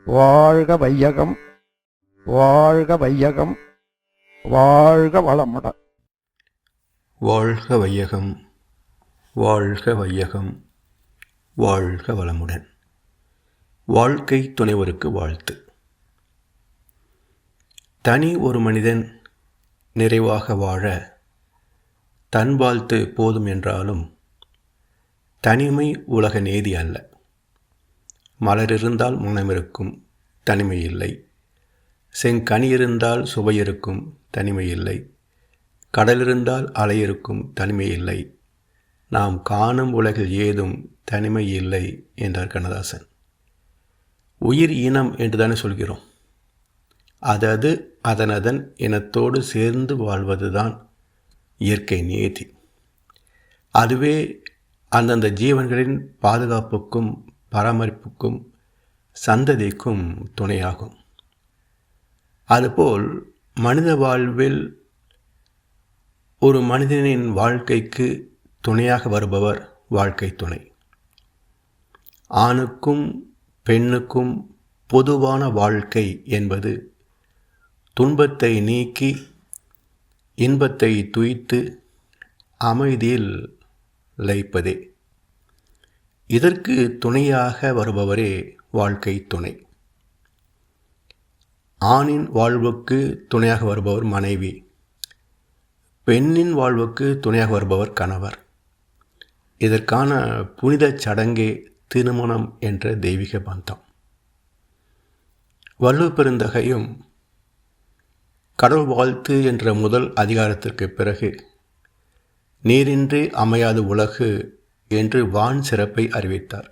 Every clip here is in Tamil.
வாழ்க வையகம், வாழ்க வையகம், வாழ்க வளமுடன். வாழ்க வையகம், வாழ்க வையகம், வாழ்க வளமுடன். வாழ்க்கை துணைவருக்கு வாழ்த்து. தனி ஒரு மனிதன் நிறைவாக வாழ தன் வாழ்த்து போதும் என்றாலும் தனிமை உலக நேதி அல்ல. மலர் இருந்தால் மனம் இருக்கும், தனிமை இல்லை. செங்கனி இருந்தால் சுவை இருக்கும், தனிமை இல்லை. கடல் இருந்தால் அலை இருக்கும், தனிமை இல்லை. நாம் காணும் உலகில் ஏதும் தனிமை இல்லை என்றார் கண்ணதாசன். உயிர் இனம் என்றுதானே சொல்கிறோம். அதது அதனதன் இனத்தோடு சேர்ந்து வாழ்வதுதான் இயற்கை நியதி. அதுவே அந்தந்த ஜீவன்களின் பாதுகாப்புக்கும் பராமரிப்புக்கும் சந்ததிக்கும் துணையாகும். அதுபோல் மனித வாழ்வில் ஒரு மனிதனின் வாழ்க்கைக்கு துணையாக வருபவர் வாழ்க்கை துணை. ஆணுக்கும் பெண்ணுக்கும் பொதுவான வாழ்க்கை என்பது துன்பத்தை நீக்கி இன்பத்தை துய்த்து அமைதியில் லயிப்பதே. இதற்கு துணையாக வருபவரே வாழ்க்கை துணை. ஆணின் வாழ்வுக்கு துணையாக வருபவர் மனைவி, பெண்ணின் வாழ்வுக்கு துணையாக வருபவர் கணவர். இதற்கான புனித சடங்கே திருமணம் என்ற தெய்வீக பந்தம். வள்ளுவ பெருந்தகையும் கடவுள் வாழ்த்து என்ற முதல் அதிகாரத்திற்கு பிறகு நீரின்றி அமையாது உலகு என்று வான் சிறப்பை அறிவித்தார்.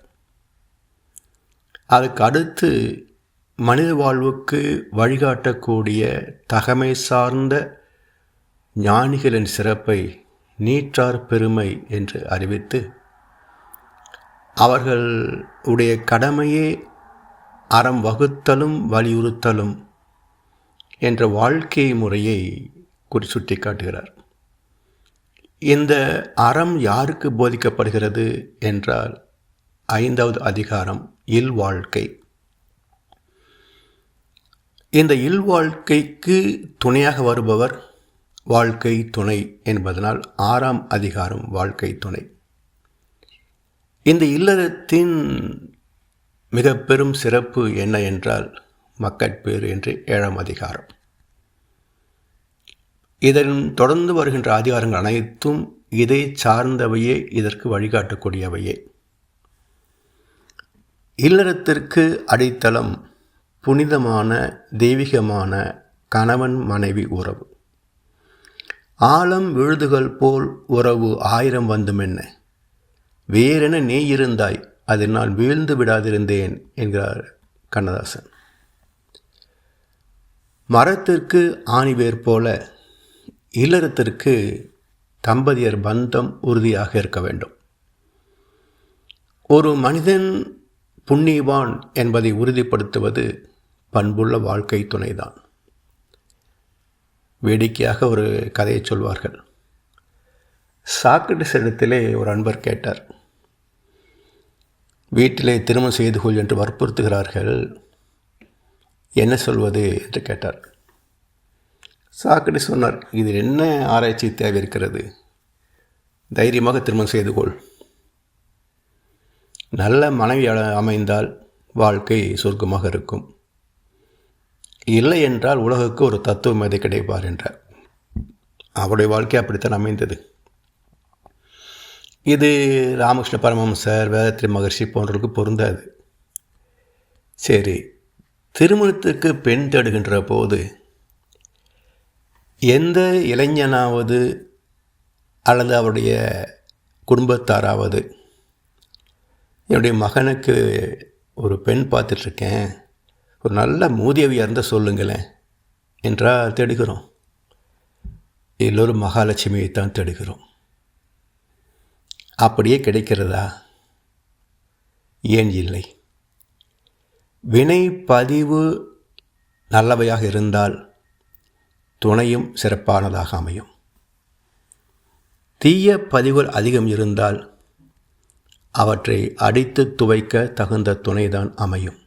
அதுக்கு அடுத்து மனித வாழ்வுக்கு வழிகாட்டக்கூடிய தகமை சார்ந்த ஞானிகளின் சிறப்பை நீற்றார் பெருமை என்று அறிவித்து அவர்களுடைய கடமையே அறம் வகுத்தலும் வலியுறுத்தலும் என்ற வாழ்க்கை முறையை சுட்டி காட்டுகிறார். இந்த அறம் யாருக்கு போதிக்கப்படுகிறது என்றால் 5வது அதிகாரம் இல்வாழ்க்கை. இந்த இல்வாழ்க்கைக்கு துணையாக வருபவர் வாழ்க்கை துணை என்பதனால் 6ஆம் அதிகாரம் வாழ்க்கை துணை. இந்த இல்லறத்தின் மிக பெரும் சிறப்பு என்ன என்றால் மக்கட்பேறு என்று 7ஆம் அதிகாரம். இதன் தொடர்ந்து வருகின்ற அதிகாரங்கள் அனைத்தும் இதை சார்ந்தவையே, இதற்கு வழிகாட்டக்கூடியவையே. இல்லறத்திற்கு அடித்தளம் புனிதமான தெய்வீகமான கணவன் மனைவி உறவு. ஆழம் விழுதுகள் போல் உறவு 1000 வந்துமென்ன, வேறென நீ இருந்தாய் அதில் நான் வீழ்ந்து விடாதிருந்தேன் என்கிறார் கண்ணதாசன். மரத்திற்கு ஆணிவேர் போல இல்லறத்திற்கு தம்பதியர் பந்தம் உறுதியாக இருக்க வேண்டும். ஒரு மனிதன் புண்ணியவான் என்பதை உறுதிப்படுத்துவது பண்புள்ள வாழ்க்கை துணைதான். வேடிக்கையாக ஒரு கதையை சொல்வார்கள். சாக்ரட்டிஸ் இடத்திலே ஒரு அன்பர் கேட்டார், வீட்டிலே திருமணம் செய்து கொள் என்று வற்புறுத்துகிறார்கள், என்ன சொல்வது என்று கேட்டார். சாக்ரட்டிஸ் சொன்னார், இதில் என்ன ஆராய்ச்சி தேவை இருக்கிறது, தைரியமாக திருமணம் செய்து கொள். நல்ல மனைவி அமைந்தால் வாழ்க்கை சொர்க்கமாக இருக்கும், இல்லை என்றால் உலகுக்கு ஒரு தத்துவ மேதை கிடைப்பார் என்றார். அவருடைய வாழ்க்கை அப்படித்தான் அமைந்தது. இது ராமகிருஷ்ண பரமஹம்சர், வேதாத்ரி மகர்ஷி போன்றவர்களுக்கு பொருந்தாது. சரி, திருமணத்திற்கு பெண் தேடுகின்ற போது எந்த இளைஞனாவது அல்லது அவருடைய குடும்பத்தாராவது என்னுடைய மகனுக்கு ஒரு பெண் பார்த்துட்ருக்கேன், ஒரு நல்ல மூதேவியாக இருந்தால் சொல்லுங்களேன் என்றால் தேடுகிறோம். எல்லோரும் மகாலட்சுமியை தான் தேடுகிறோம். அப்படியே கிடைக்கிறதா? ஏன் இல்லை? வினை பதிவு நல்லவையாக இருந்தால் துணையும் சிறப்பானதாக அமையும். தீய பதிவுகள் அதிகம் இருந்தால் அவற்றை அடித்து துவைக்க தகுந்த துணைதான் அமையும்.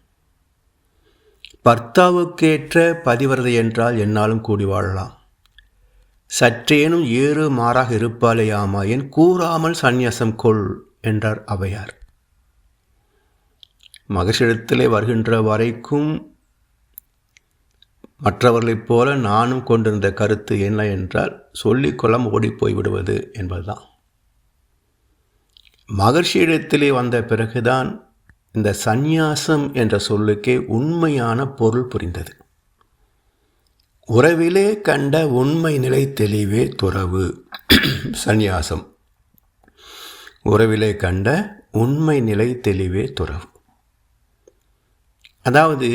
பர்த்தாவுக்கேற்ற பதிவிரதை என்றால் என்னாலும் கூடி வாழலாம். சற்றேனும் ஏறு மாறாக இருப்பாளேயாமாயின் கூறாமல் சந்நியாசம் கொள் என்றார் ஔவையார். மகர்ஷியிடத்திலே வருகின்ற வரைக்கும் மற்றவர்களைப் போல நானும் கொண்டிருந்த கருத்து என்ன என்றால் சொல்லிக்கொள்ளாமல் ஓடிப்போய் விடுவது என்பதுதான். மகர்ஷியிடத்திலே வந்த பிறகுதான் இந்த சந்நியாசம் என்ற சொல்லுக்கே உண்மையான பொருள் புரிந்தது. உறவிலே கண்ட உண்மை நிலை தெளிவே துறவு. சந்நியாசம் உறவிலே கண்ட உண்மை நிலை தெளிவே துறவு. அதாவது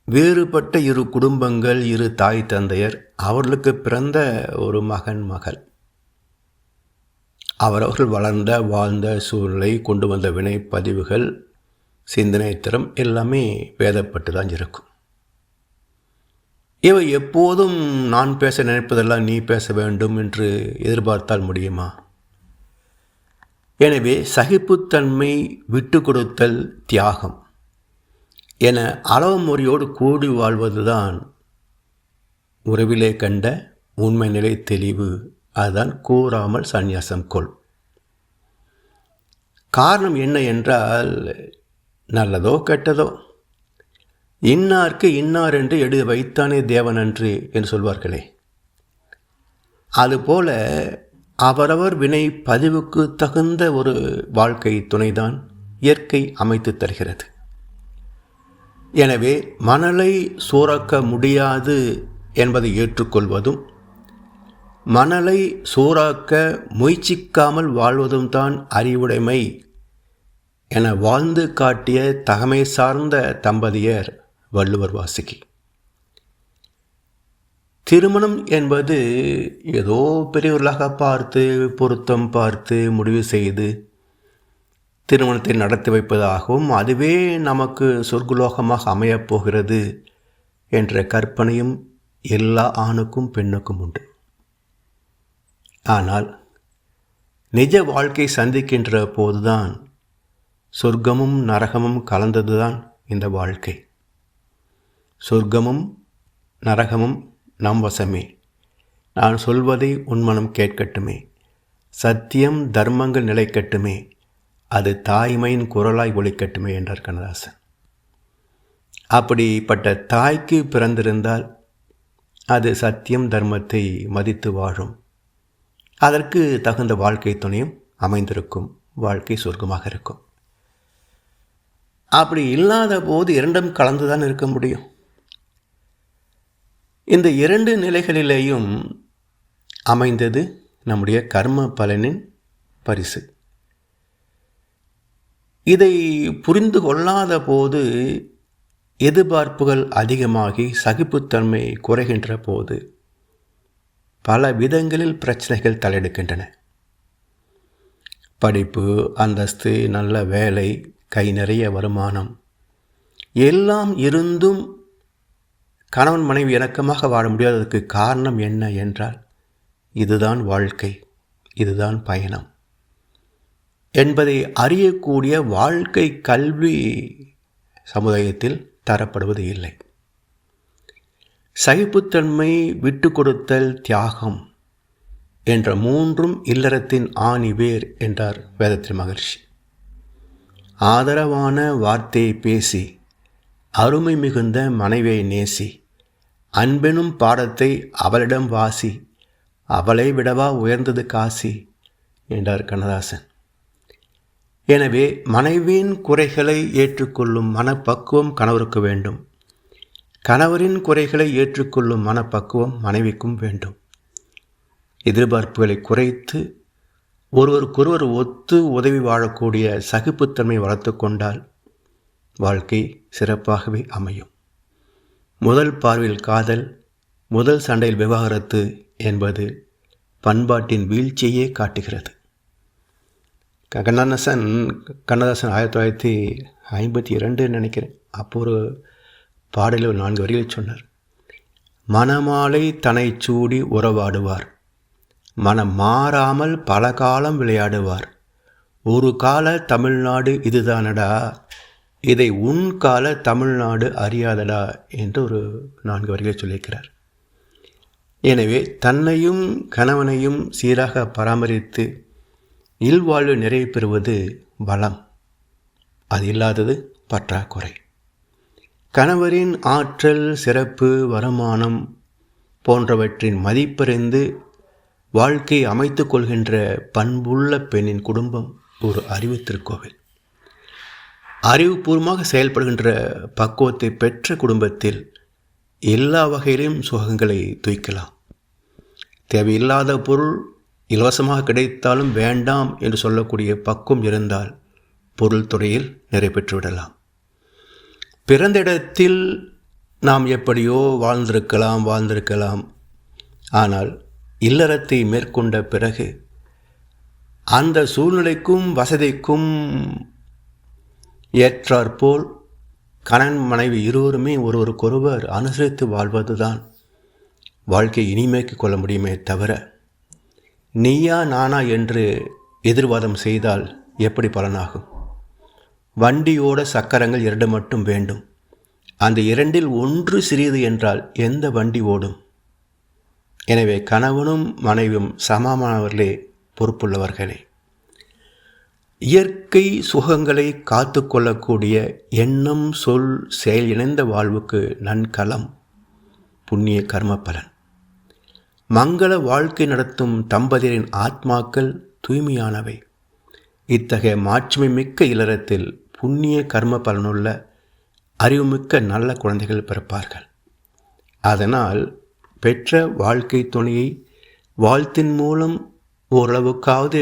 வேறுபட்ட இரு குடும்பங்கள், இரு தாய் தந்தையர், அவர்களுக்கு பிறந்த ஒரு மகன் மகள், அவரவர்கள் வளர்ந்த வாழ்ந்த சூழ்நிலை, கொண்டு வந்த வினைப்பதிவுகள், சிந்தனை திறம் எல்லாமே பேதப்பட்டு தான் இருக்கும். இவை எப்போதும் நான் பேச நினைப்பதெல்லாம் நீ பேச வேண்டும் என்று எதிர்பார்த்தால் முடியுமா? எனவே சகிப்புத்தன்மை, விட்டு கொடுத்தல், தியாகம் என அளவு முறையோடு கூடி வாழ்வதுதான் உறவிலே கண்ட உண்மை நிலை தெளிவு. அதுதான் கூறாமல் சந்நியாசம் கொள். காரணம் என்ன என்றால், நல்லதோ கெட்டதோ இன்னார்க்கு இன்னார் என்று எழுதி வைத்தானே தேவனன்று என்று சொல்வார்களே, அதுபோல அவரவர் வினை பதிவுக்கு தகுந்த ஒரு வாழ்க்கை துணைதான் இயற்கை அமைத்து தருகிறது. எனவே மணலை சூறாக்க முடியாது என்பதை ஏற்றுக்கொள்வதும், மணலை சூறாக்க முயற்சிக்காமல் வாழ்வதும் தான் அறிவுடைமை என வாழ்ந்து காட்டிய தகமை சார்ந்த தம்பதியர் வள்ளுவர் வாசுகி. திருமணம் என்பது ஏதோ பெரியவர்களாக பார்த்து பொருத்தம் பார்த்து முடிவு செய்து திருமணத்தை நடத்தி வைப்பதாகவும், அதுவே நமக்கு சொர்க்கலோகமாக அமையப் போகிறது என்ற கற்பனையும் எல்லா ஆணுக்கும் பெண்ணுக்கும் உண்டு. ஆனால் நிஜ வாழ்க்கை சந்திக்கின்ற போதுதான் சொர்க்கமும் நரகமும் கலந்ததுதான் இந்த வாழ்க்கை. சொர்க்கமும் நரகமும் நம் வசமே. நான் சொல்வதை உன் மனம் கேட்கட்டுமே. சத்தியம் தர்மங்கள் நிலைக்கட்டுமே. அது தாய்மையின் குரலாய் ஒலிக்கட்டுமே என்றார் கண்ணதாசன். அப்படிப்பட்ட தாய்க்கு பிறந்திருந்தால் அது சத்தியம் தர்மத்தை மதித்து வாழும். அதற்கு தகுந்த வாழ்க்கை துணையும் அமைந்திருக்கும். வாழ்க்கை சொர்க்கமாக இருக்கும். அப்படி இல்லாத போது இரண்டும் கலந்துதான் இருக்க முடியும். இந்த இரண்டு நிலைகளிலேயும் அமைந்தது நம்முடைய கர்ம பலனின் பரிசு. இதை புரிந்து கொள்ளாத போது எதிர்பார்ப்புகள் அதிகமாகி சகிப்புத்தன்மை குறைகின்ற போது பல விதங்களில் பிரச்சனைகள் தலையெடுக்கின்றன. படிப்பு, அந்தஸ்து, நல்ல வேலை, கை நிறைய வருமானம் எல்லாம் இருந்தும் கணவன் மனைவி இணக்கமாக வாழ முடியாததற்கு காரணம் என்ன என்றால், இதுதான் வாழ்க்கை, இதுதான் பயணம் என்பதை அறியக்கூடிய வாழ்க்கை கல்வி சமுதாயத்தில் தரப்படுவது இல்லை. சகிப்புத்தன்மை, விட்டு கொடுத்தல், தியாகம் என்ற மூன்றும் இல்லறத்தின் ஆணிவேர் என்றார் வேதத்திரி மகர்ஷி. ஆதரவான வார்த்தையை பேசி, அருமை மிகுந்த மனைவியை நேசி, அன்பெனும் பாடத்தை அவளிடம் வாசி, அவளை விடவா உயர்ந்தது காசி என்றார் கண்ணதாசன். எனவே மனைவியின் குறைகளை ஏற்றுக்கொள்ளும் மனப்பக்குவம் கணவருக்கு வேண்டும். கணவரின் குறைகளை ஏற்றுக்கொள்ளும் மனப்பக்குவம் மனைவிக்கும் வேண்டும். எதிர்பார்ப்புகளை குறைத்து ஒருவருக்கொருவர் ஒத்து உதவி வாழக்கூடிய சகிப்புத்தன்மை வளர்த்து கொண்டால் வாழ்க்கை சிறப்பாகவே அமையும். முதல் பார்வையில் காதல், முதல் சண்டையில் விவாகரத்து என்பது பண்பாட்டின் வீழ்ச்சியே காட்டுகிறது. கண்ணதாசன் 1952 நினைக்கிறேன், அப்போ ஒரு பாடலில் 4 வரிகள் சொன்னார். மணமாலை தனை சூடி உறவாடுவார், மனம் மாறாமல் பல காலம் விளையாடுவார், ஒரு கால தமிழ்நாடு இதுதானடா, இதை உன் கால தமிழ்நாடு அறியாதடா என்று ஒரு 4 வரிகளை சொல்லியிருக்கிறார். எனவே தன்னையும் கணவனையும் சீராக பராமரித்து இல்வாழ்வு நிறைவு பெறுவது வளம், அது இல்லாதது பற்றாக்குறை. கணவரின் ஆற்றல், சிறப்பு, வருமானம் போன்றவற்றின் மதிப்பறிந்து வாழ்க்கை அமைத்து கொள்கின்ற பண்புள்ள பெண்ணின் குடும்பம் ஒரு அறிவு திருக்கோவில். அறிவுபூர்வமாக செயல்படுகின்ற பக்குவத்தை பெற்ற குடும்பத்தில் எல்லா வகையிலும் சுகங்களை தூய்க்கலாம். தேவையில்லாத பொருள் இலவசமாக கிடைத்தாலும் வேண்டாம் என்று சொல்லக்கூடிய பக்குவம் இருந்தால் பொருள் துறையில் நிறைவு பெற்றுவிடலாம். பிறந்த இடத்தில் நாம் எப்படியோ வாழ்ந்திருக்கலாம். ஆனால் இல்லறத்தை மேற்கொண்ட பிறகு அந்த சூழ்நிலைக்கும் வசதிக்கும் ஏற்றாற்போல் கணவன் மனைவி இருவருமே ஒருவருக்கொருவர் அனுசரித்து வாழ்வதுதான் வாழ்க்கை இனிமைக்கு கொள்ள முடியுமே தவிர, நீயா நானா என்று எதிர்வாதம் செய்தால் எப்படி பலனாகும்? வண்டியோட சக்கரங்கள் 2 மட்டும் வேண்டும். அந்த 2இல் ஒன்று சிறியது என்றால் எந்த வண்டி ஓடும்? எனவே கணவனும் மனைவியும் சமமானவர்களே, பொறுப்புள்ளவர்களே. இயற்கை சுகங்களை காத்து கொள்ளக்கூடிய எண்ணம், சொல், செயல் இணைந்த வாழ்வுக்கு நன்கலம் புண்ணிய கர்ம பலன். மங்கள வாழ்க்கை நடத்தும் தம்பதியரின் ஆத்மாக்கள் தூய்மையானவை. இத்தகைய மாட்சிமை மிக்க இல்லறத்தில் புண்ணிய கர்ம பலனுள்ள அறிவுமிக்க நல்ல குழந்தைகள் பிறப்பார்கள். அதனால் பெற்ற வாழ்க்கை துணையை வாழ்த்தின் மூலம் ஓரளவுக்காவது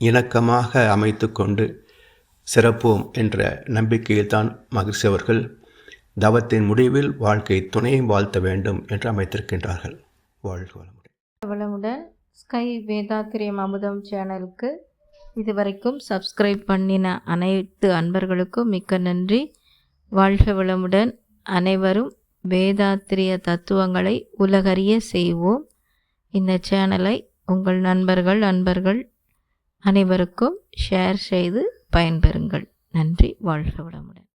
இணக்கமாக அமைத்து கொண்டு சிறப்போம் என்ற நம்பிக்கையில்தான் மகிழ்ச்சி அவர்கள் தவத்தின் முடிவில் வாழ்க்கை துணையை வாழ்த்த வேண்டும் என்று அமைத்திருக்கின்றார்கள். வாழ்க வளமுடன். ஸ்கை வேதாத்திரியம் அமுதம் சேனலுக்கு இதுவரைக்கும் சப்ஸ்கிரைப் பண்ணின அனைத்து அன்பர்களுக்கும் மிக்க நன்றி. வாழ்க வளமுடன். அனைவரும் வேதாத்திரிய தத்துவங்களை உலகறிய செய்வோம். இந்த சேனலை உங்கள் நண்பர்கள் அனைவருக்கும் ஷேர் செய்து பயன்பெறுங்கள். நன்றி. வாழ்க வளமுடன்.